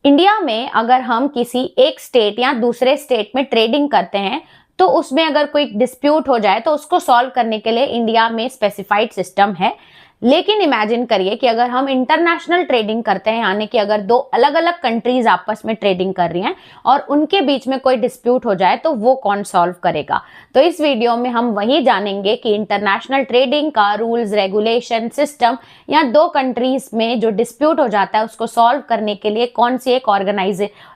India में अगर हम किसी एक स्टेट या दूसरे स्टेट में ट्रेडिंग करते हैं तो उसमें अगर कोई डिस्प्यूट हो जाए तो उसको सॉल्व करने के लिए इंडिया में स्पेसिफाइड सिस्टम है। लेकिन इमेजिन करिए कि अगर हम इंटरनेशनल ट्रेडिंग करते हैं, यानी कि अगर दो अलग अलग कंट्रीज आपस में ट्रेडिंग कर रही हैं और उनके बीच में कोई डिस्प्यूट हो जाए तो वो कौन सॉल्व करेगा। तो इस वीडियो में हम वही जानेंगे कि इंटरनेशनल ट्रेडिंग का रूल्स, रेगुलेशन, सिस्टम या दो कंट्रीज में जो डिस्प्यूट हो जाता है उसको सॉल्व करने के लिए कौन सी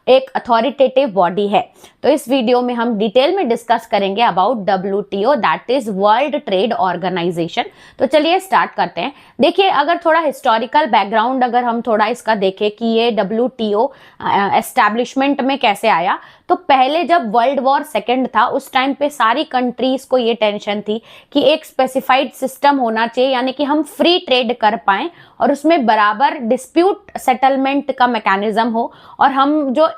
एक अथॉरिटेटिव बॉडी है। तो इस वीडियो में हम डिटेल में डिस्कस करेंगे about WTO, that is world trade organisation. तो चलिए स्टार्ट करते हैं। देखिए, अगर थोड़ा हिस्टोरिकल बैकग्राउंड अगर हम थोड़ा इसका देखें कि ये WTO एस्टैब्लिशमेंट में कैसे आया, तो पहले जब वर्ल्ड वॉर सेकेंड था उस टाइम पे सारी कंट्रीज को ये टेंशन थी कि एक स्पेसिफाइड सिस्टम होना चाहिए, यानी कि हम फ्री ट्रेड कर पाएं और उसमें बराबर डिस्प्यूट सेटलमेंट का मैकेनिज्म हो और हम जो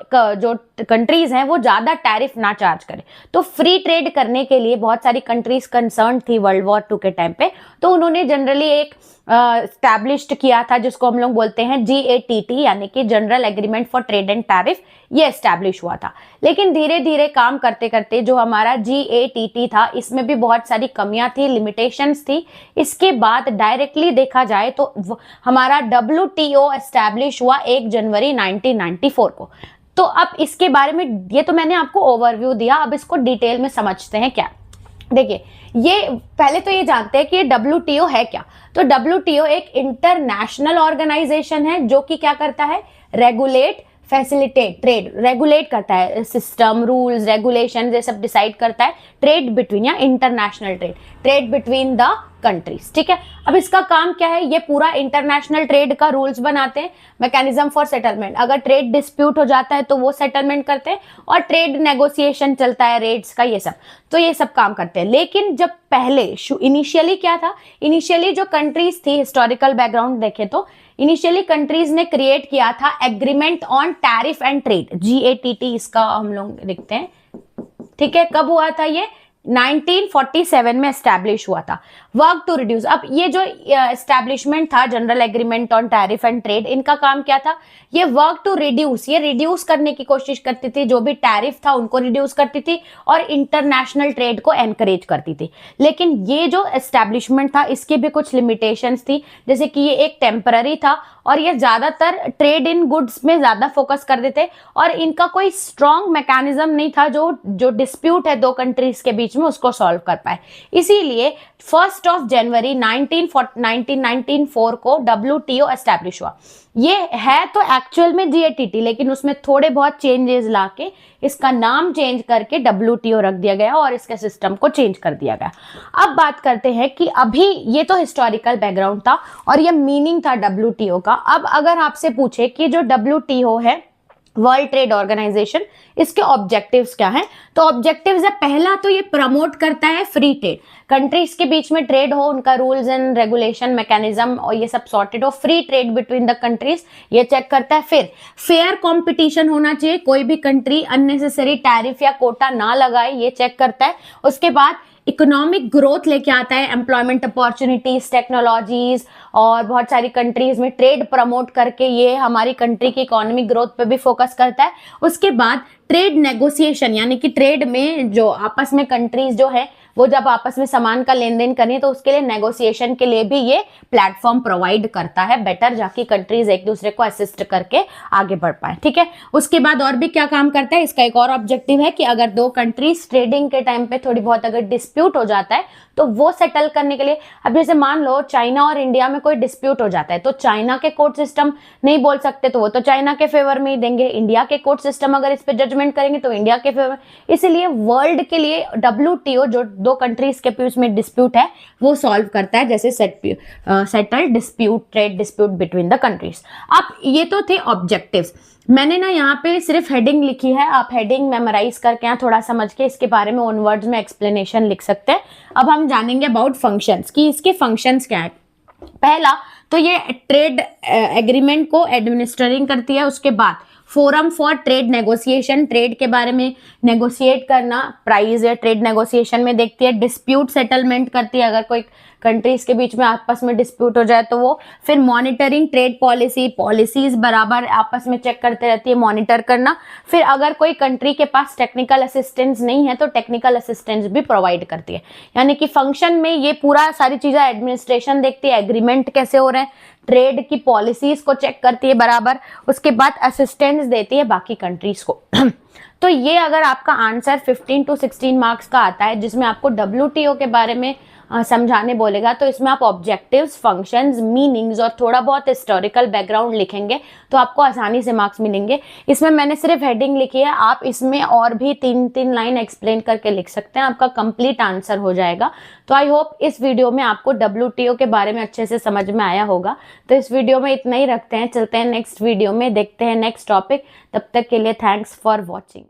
कंट्रीज हैं वो ज्यादा टैरिफ ना चार्ज करें। तो फ्री ट्रेड करने के लिए बहुत सारी कंट्रीज कंसर्न थी वर्ल्ड वॉर 2 के टाइम पे, तो उन्होंने जनरली एक स्टैब्लिश्ड किया था जिसको हम लोग बोलते हैं GATT, यानी कि general agreement for trade and tariff. ये एस्टैब्लिश हुआ था, लेकिन धीरे धीरे काम करते करते जो हमारा GATT था इसमें भी बहुत सारी कमियां थी, लिमिटेशंस थी। इसके बाद डायरेक्टली देखा जाए तो हमारा WTO एस्टैब्लिश हुआ 1 जनवरी 1994 को। तो अब इसके बारे में, ये तो मैंने आपको ओवरव्यू दिया, अब इसको डिटेल में समझते हैं क्या। देखिए, ये पहले तो ये जानते हैं कि ये WTO है क्या। तो WTO एक इंटरनेशनल ऑर्गेनाइजेशन है जो कि क्या करता है, रेगुलेट, फैसिलिटेट ट्रेड, रेगुलेट करता है, सिस्टम, रूल्स, रेगुलेशन ये सब डिसाइड करता है ट्रेड बिटवीन या international trade between the countries. ठीक है, अब इसका काम क्या है, ये पूरा इंटरनेशनल ट्रेड का रूल्स बनाते हैं, मैकेनिज्म फॉर सेटलमेंट, अगर ट्रेड डिस्प्यूट हो जाता है तो वो सेटलमेंट करते हैं, और ट्रेड नेगोशिएशन चलता है रेट्स का, ये सब, तो ये सब काम करते हैं। लेकिन जब पहले इनिशियली क्या था, इनिशियली जो कंट्रीज थी, हिस्टोरिकल बैकग्राउंड देखें तो इनिशियली कंट्रीज ने क्रिएट किया था agreement on tariff and trade, GATT इसका हम लोग देखते हैं। ठीक है, कब हुआ था ये, 1947 में एस्टैब्लिश हुआ था। वर्क टू रिड्यूस, अब ये जो एस्टैब्लिशमेंट था general agreement on tariff and trade, इनका काम क्या था, ये वर्क टू रिड्यूस, ये रिड्यूस करने की कोशिश करती थी, जो भी टैरिफ था उनको रिड्यूस करती थी और इंटरनेशनल ट्रेड को एनकरेज करती थी। लेकिन ये जो एस्टैब्लिशमेंट था इसकी भी कुछ लिमिटेशंस थी, जैसे कि ये एक टेम्पररी था और ये ज्यादातर ट्रेड इन गुड्स में ज्यादा फोकस कर देते और इनका कोई स्ट्रॉन्ग मैकेनिज्म नहीं था जो डिस्प्यूट है दो कंट्रीज के बीच में उसको सॉल्व कर पाए। इसीलिए 1 जनवरी 1994 को WTO एस्टैब्लिश हुआ। ये है तो एक्चुअल में GATT, लेकिन उसमें थोड़े बहुत चेंजेस लाके इसका नाम चेंज करके WTO रख दिया गया और इसके सिस्टम को चेंज कर दिया गया। अब बात करते हैं कि अभी, ये तो हिस्टोरिकल बैकग्राउंड था और ये मीनिंग था WTO का। अब अगर आपसे पूछे कि जो WTO है, वर्ल्ड ट्रेड ऑर्गेनाइजेशन, इसके ऑब्जेक्टिव्स क्या हैं, तो ऑब्जेक्टिव्स है, पहला तो ये प्रमोट करता है फ्री ट्रेड, कंट्रीज के बीच में ट्रेड हो, उनका रूल्स एंड रेगुलेशन मैकेनिज्म और ये सब सॉर्टेड हो, free trade between the countries, ये चेक करता है। फिर फेयर कंपटीशन होना चाहिए, कोई भी कंट्री अननेसेसरी टैरिफ या कोटा ना लगाए, ये चेक करता है। उसके बाद इकोनॉमिक ग्रोथ लेके आता है, एम्प्लॉयमेंट अपॉर्चुनिटीज, टेक्नोलॉजीज, और बहुत सारी कंट्रीज में ट्रेड प्रमोट करके ये हमारी कंट्री की इकोनॉमिक ग्रोथ पे भी फोकस करता है। उसके बाद ट्रेड नेगोशिएशन, यानी कि ट्रेड में जो आपस में कंट्रीज जो है वो जब आपस में सामान का लेन देन करें तो उसके लिए नेगोशिएशन के लिए भी ये प्लेटफॉर्म प्रोवाइड करता है, बेटर जाके कंट्रीज एक दूसरे को असिस्ट करके आगे बढ़ पाए। ठीक है, उसके बाद और भी क्या काम करता है, इसका एक और ऑब्जेक्टिव है कि अगर दो कंट्रीज ट्रेडिंग के टाइम पे थोड़ी बहुत अगर डिस्प्यूट हो जाता है तो वो सेटल करने के लिए, अब जैसे मान लो चाइना और इंडिया में कोई डिस्प्यूट हो जाता है तो चाइना के कोर्ट सिस्टम नहीं बोल सकते, तो वो तो चाइना के फेवर में ही देंगे, इंडिया के कोर्ट सिस्टम अगर इस पे जजमेंट करेंगे तो इंडिया के फेवर। इसीलिए वर्ल्ड के लिए WTO जो दो कंट्रीज के बीच में डिस्प्यूट है वो सॉल्व करता है, जैसे settle dispute, trade dispute between the countries. अब ये तो थे ऑब्जेक्टिव्स। मैंने ना यहाँ पे सिर्फ हेडिंग लिखी है, आप हेडिंग मेमोराइज करके यहाँ थोड़ा समझ के इसके बारे में ऑन वर्ड्स में एक्सप्लेनेशन लिख सकते हैं। अब हम जानेंगे अबाउट फंक्शंस कि इसके फंक्शंस क्या है। पहला तो ये ट्रेड एग्रीमेंट को एडमिनिस्ट्रिंग करती है, उसके बाद forum for trade negotiation, trade के बारे में नेगोशिएट करना, प्राइस या ट्रेड नेगोशिएशन में देखती है। डिस्प्यूट सेटलमेंट करती है, अगर कोई कंट्रीज के बीच में आपस में डिस्प्यूट हो जाए तो वो। फिर मॉनिटरिंग ट्रेड पॉलिसी, पॉलिसीज बराबर आपस में चेक करते रहती है, मॉनिटर करना। फिर अगर कोई कंट्री के पास टेक्निकल असिस्टेंस नहीं है तो टेक्निकल असिस्टेंस भी प्रोवाइड करती है। यानी कि फंक्शन में ये पूरा सारी चीजें एडमिनिस्ट्रेशन देखती है, एग्रीमेंट कैसे हो रहे हैं, ट्रेड की पॉलिसीज को चेक करती है बराबर, उसके बाद असिस्टेंस देती है बाकी कंट्रीज को। तो ये अगर आपका आंसर 15 to 16 मार्क्स का आता है जिसमें आपको WTO के बारे में समझाने बोलेगा, तो इसमें आप ऑब्जेक्टिव्स, फंक्शंस, मीनिंग्स और थोड़ा बहुत हिस्टोरिकल बैकग्राउंड लिखेंगे तो आपको आसानी से मार्क्स मिलेंगे। इसमें मैंने सिर्फ हेडिंग लिखी है, आप इसमें और भी 3-3 लाइन एक्सप्लेन करके लिख सकते हैं, आपका कंप्लीट आंसर हो जाएगा। तो आई होप इस वीडियो में आपको WTO के बारे में अच्छे से समझ में आया होगा। तो इस वीडियो में इतना ही रखते हैं, चलते हैं नेक्स्ट वीडियो में, देखते हैं नेक्स्ट टॉपिक। तब तक के लिए थैंक्स फॉर वॉचिंग।